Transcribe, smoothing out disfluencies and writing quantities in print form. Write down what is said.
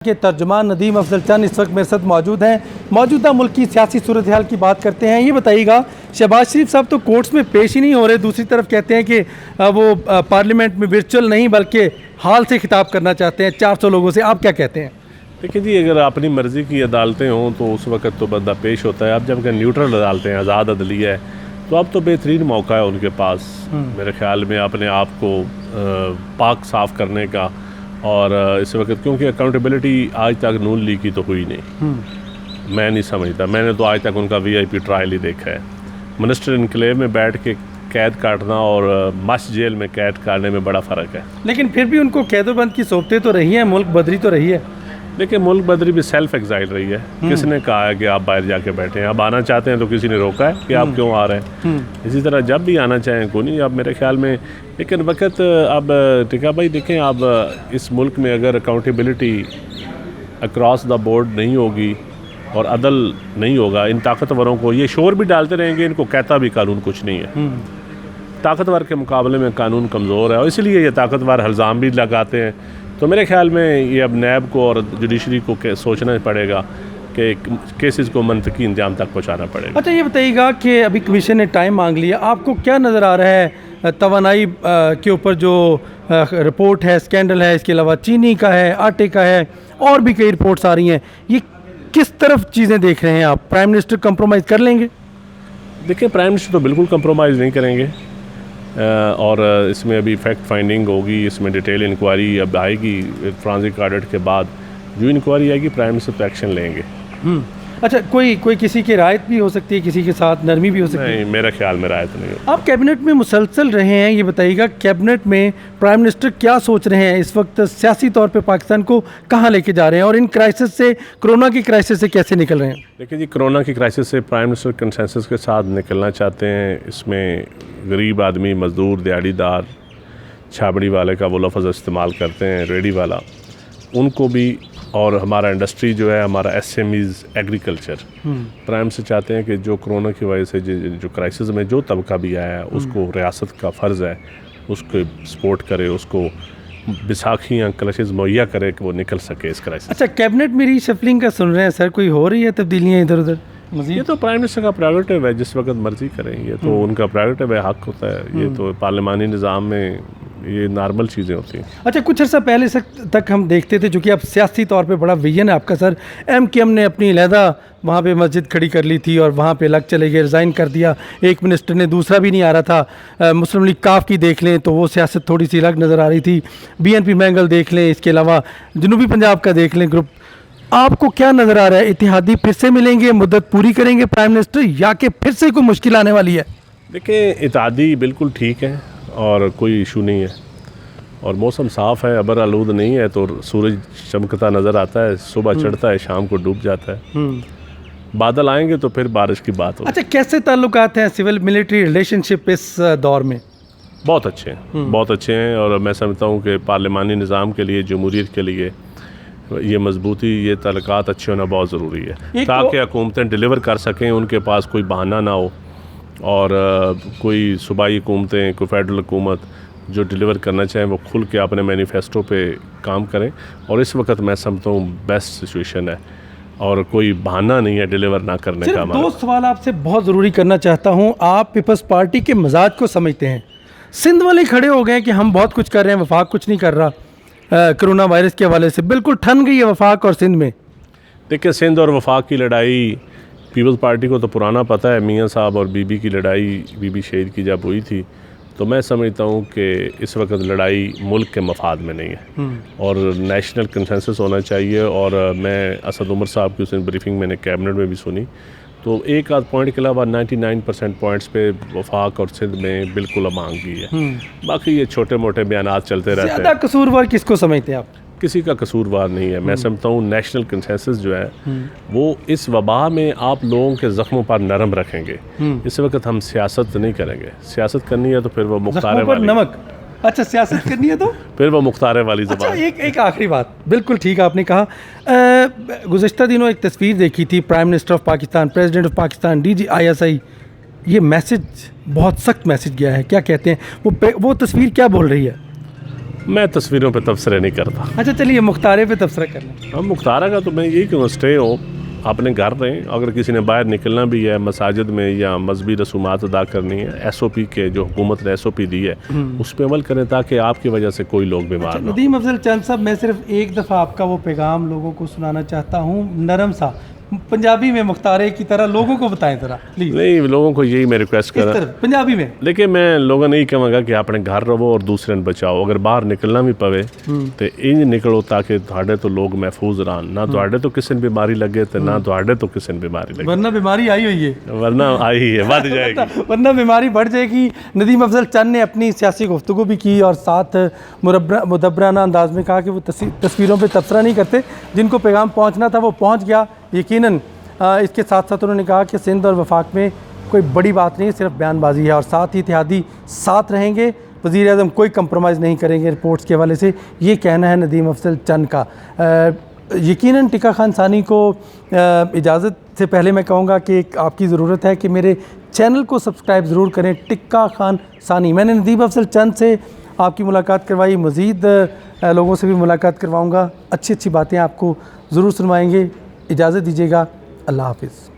के तर्जुमान नदीम अफजल चंद इस वक्त मेरे साथ मौजूद हैं। मौजूदा मुल्क की सियासी सूरत हाल की बात करते हैं। ये बताइएगा, शहबाज शरीफ साहब तो कोर्ट्स में पेश ही नहीं हो रहे, दूसरी तरफ कहते हैं कि वो पार्लियामेंट में वर्चुअल नहीं बल्कि हाल से खिताब करना चाहते हैं 400 लोगों से। आप क्या कहते हैं? देखिए जी, अगर अपनी मर्ज़ी की अदालतें हों तो उस वक्त तो बंदा पेश होता है। अब जबकि न्यूट्रल अदालतें हैं, आज़ाद अदलिया है, तो अब तो बेहतरीन मौका है उनके पास मेरे ख्याल में अपने आप को पाक साफ़ करने का। और इस वक्त क्योंकि अकाउंटेबिलिटी आज तक नून लीग की तो हुई नहीं, मैं नहीं समझता। मैंने तो आज तक उनका VIP ट्रायल ही देखा है। मिनिस्टर इनक्लेव में बैठ के कैद काटना और मश जेल में कैद काटने में बड़ा फ़र्क है। लेकिन फिर भी उनको कैदोबंद की सोबतें तो रही हैं, मुल्क बदरी तो रही है। देखिए, मुल्क बदरी भी सेल्फ एग्जाइल रही है। किसने कहा है कि आप बाहर जाके बैठे हैं? अब आना चाहते हैं तो किसी ने रोका है कि आप क्यों आ रहे हैं? इसी तरह जब भी आना चाहें कोई नहीं। अब मेरे ख्याल में लेकिन वक्त अब टिका भाई, देखें अब इस मुल्क में अगर अकाउंटेबिलिटी अक्रॉस द बोर्ड नहीं होगी और अदल नहीं होगा, इन ताकतवरों को ये शोर भी डालते रहेंगे, इनको कहता भी कानून कुछ नहीं है। ताकतवर के मुकाबले में कानून कमज़ोर है और इसलिए ये ताकतवर इल्ज़ाम भी लगाते हैं। तो मेरे ख्याल में ये अब नैब को और जुडिशरी को सोचना पड़ेगा कि केसेस को मंतकी इंजाम तक पहुंचाना पड़ेगा। अच्छा, ये बताइएगा कि अभी कमीशन ने टाइम मांग लिया, आपको क्या नज़र आ रहा है तवानाई के ऊपर जो रिपोर्ट है, स्कैंडल है, इसके अलावा चीनी का है, आटे का है, और भी कई रिपोर्ट्स आ रही हैं, ये किस तरफ चीज़ें देख रहे हैं आप? प्राइम मिनिस्टर कंप्रोमाइज़ कर लेंगे? देखिए, प्राइम मिनिस्टर तो बिल्कुल कंप्रोमाइज़ नहीं करेंगे और इसमें अभी फैक्ट फाइंडिंग होगी, इसमें डिटेल इंक्वायरी अब आएगी। फ्रांसिक ऑडिट के बाद जो इंक्वायरी आएगी प्राइम मिनिस्टर तो एक्शन लेंगे। अच्छा, कोई किसी की रायत भी हो सकती है, किसी के साथ नरमी भी हो सकती है? नहीं, मेरा ख्याल में रायत नहीं हो। आप कैबिनेट में मुसलसल रहे हैं, ये बताइएगा कैबिनेट में प्राइम मिनिस्टर क्या सोच रहे हैं इस वक्त, सियासी तौर पे पाकिस्तान को कहाँ लेके जा रहे हैं और इन क्राइसिस से, कोरोना की क्राइसिस से कैसे निकल रहे हैं? देखिए जी, कोरोना की क्राइसिस से प्राइम मिनिस्टर कंसेंसस के साथ निकलना चाहते हैं। इसमें गरीब आदमी, मज़दूर, दिहाड़ीदार, छाबड़ी वाले का वो लफ्ज़ इस्तेमाल करते हैं, रेडी वाला, उनको भी, और हमारा इंडस्ट्री जो है, हमारा SMEs, एग्रीकल्चर, प्राइम से चाहते हैं कि जो कोरोना की वजह से जो क्राइसिस में जो तबका भी आया है उसको रियासत का फ़र्ज़ है उसको सपोर्ट करे, उसको बैसाखियाँ क्लचेस मुहैया करे कि वो निकल सके इस क्राइसिस। अच्छा, कैबिनेट में रीशफलिंग का सुन रहे हैं सर, कोई हो रही है तब्दीलियाँ इधर उधर? ये तो प्राइम मिनिस्टर का प्रेरोगेटिव है, जिस वक्त मर्जी करें, ये तो उनका प्रेरोगेटिव है, हक होता है। ये तो पार्लिमानी निज़ाम में ये नॉर्मल चीज़ें होती हैं। अच्छा, कुछ अर्सा पहले तक हम देखते थे, चूँकि अब सियासी तौर पे बड़ा विजन है आपका सर, MKM ने अपनी अलहदा वहाँ पे मस्जिद खड़ी कर ली थी और वहाँ पे लग चले गए, रिज़ाइन कर दिया। एक मिनिस्टर ने, दूसरा भी नहीं आ रहा था। मुस्लिम लीग काफ की देख लें तो वो सियासत थोड़ी सी अलग नज़र आ रही थी। BNP मैंगल देख लें, इसके अलावा जनूबी पंजाब का देख लें ग्रुप। आपको क्या नज़र आ रहा है, इत्तेहादी फिर से मिलेंगे, मुद्दत पूरी करेंगे प्राइम मिनिस्टर, या कि फिर से कोई मुश्किल आने वाली है? देखिए, इत्तेहादी बिल्कुल ठीक है और कोई इशू नहीं है और मौसम साफ़ है, अबर आलूद नहीं है, तो सूरज चमकता नज़र आता है, सुबह चढ़ता है, शाम को डूब जाता है। बादल आएंगे तो फिर बारिश की बात होगी। अच्छा, कैसे ताल्लुकात हैं सिविल मिलिट्री रिलेशनशिप इस दौर में? बहुत अच्छे हैं, बहुत अच्छे हैं और मैं समझता हूँ कि पार्लिमानी निज़ाम के लिए, जमहूरियत के लिए ये मजबूती, ये ताल्लुकात अच्छे होना बहुत ज़रूरी है ताकि हुकूमतें डिलीवर कर सकें, उनके पास कोई बहाना ना हो और कोई सूबाई हुकूमतें, कोई फेडरल हुकूमत जो डिलीवर करना चाहें वो खुल के अपने मैनिफेस्टो पे काम करें। और इस वक्त मैं समझता हूँ बेस्ट सिचुएशन है और कोई बहाना नहीं है डिलीवर ना करने का। दो सवाल आपसे बहुत ज़रूरी करना चाहता हूँ। आप पीपल्स पार्टी के मिजाज को समझते हैं, सिंध वाले खड़े हो गए कि हम बहुत कुछ कर रहे हैं, वफाक कुछ नहीं कर रहा। कोरोना वायरस के हवाले से बिल्कुल ठन गई है वफाक और सिंध में। देखिए, सिंध और वफाक की लड़ाई पीपल्स पार्टी को तो पुराना पता है। मियाँ साहब और बीबी की लड़ाई, बीबी शहीद की जब हुई थी, तो मैं समझता हूँ कि इस वक्त लड़ाई मुल्क के मफाद में नहीं है और नेशनल कंसेंसस होना चाहिए। और मैं असद उमर साहब की उस दिन ब्रीफिंग मैंने कैबिनेट में भी सुनी, तो एक आध पॉइंट के अलावा 99% पॉइंट्स पे वफाक और सिंध में बिल्कुल अमांगी है। बाकी ये छोटे मोटे बयानात चलते रहते हैं। ज़्यादा कसूरवार किसको समझते हैं आप? किसी का कसूरवार नहीं है। मैं समझता हूँ नेशनल कंसेंसस जो है वो इस वबा में आप लोगों के ज़ख्मों पर नरम रखेंगे। इस वक्त हम सियासत नहीं करेंगे, सियासत करनी है तो फिर वो मुख्तारे वाली नमक। अच्छा, सियासत करनी है तो फिर वो मुख्तारे वाली ज़बान। अच्छा, एक आखिरी बात, बिल्कुल ठीक आपने कहा। गुज़श्ता दिनों एक तस्वीर देखी थी, prime minister of Pakistan, president of Pakistan, DG ISI, ये मैसेज बहुत सख्त मैसेज गया है, क्या कहते हैं वो तस्वीर क्या बोल रही है? मैं तस्वीरों पे तबसरे नहीं करता। अच्छा चलिए मुख्तारे पे तबसरा कर लें। हम मुख्तारा का तो मैं यही कहूँगा, स्टे हो, अपने घर रहें। अगर किसी ने बाहर निकलना भी है, मसाजिद में या मजहबी रसूमात अदा करनी है, SOP के जो हुकूमत ने SOP दी है उस पर अमल करें ताकि आपकी वजह से कोई लोग बीमार ना हो। नदीम अफजल चंद साहब, मैं सिर्फ एक दफ़ा आपका वो पैगाम लोगों को सुनाना चाहता हूँ, नरम सा पंजाबी में मुख्तारे की तरह लोगों को बताएं ज़रा प्लीज़। नहीं, लोगों को यही मैं रिक्वेस्ट कर रहा हूँ पंजाबी में। लेकिन मैं लोगों ने यही कहूँगा कि अपने घर रहो और दूसरे ने बचाओ। अगर बाहर निकलना भी पवे तो इंज निकलो ताकि तुहाडे तो लोग महफूज रहन, ना तुहाडे तो किसी ने बीमारी लगे तो ना तुहाडे तो किसी ने बीमारी लगे। वरना बीमारी आई हुई है, वरना आई है, बढ़ जाएगी। वरना बीमारी बढ़ जाएगी। नदीम अफजल चंद ने अपनी सियासी गुफ्तगू भी की और साथ मुदब्बराना अंदाज में कहा कि वो तस्वीरों पर तबसरा नहीं करते, जिनको पैगाम पहुँचना था वो पहुँच गया। यकीनन इसके साथ साथ उन्होंने कहा कि सिंध और वफाक में कोई बड़ी बात नहीं, सिर्फ बयानबाजी है और साथ ही इत्तेहादी साथ रहेंगे, वज़ीर-ए-आज़म कोई कंप्रोमाइज़ नहीं करेंगे रिपोर्ट्स के हवाले से। ये कहना है नदीम अफजल चंद का। यकीनन टिक्का खान सानी को इजाज़त से पहले मैं कहूँगा कि आपकी ज़रूरत है कि मेरे चैनल को सब्सक्राइब ज़रूर करें, टिक्का खान सानी। मैंने नदीम अफजल चंद से आपकी मुलाकात करवाई, मज़ीद लोगों से भी मुलाकात करवाऊँगा, अच्छी अच्छी बातें आपको ज़रूर सुनवाएँगे। इजाज़त दीजिएगा, अल्लाह हाफ़िज़।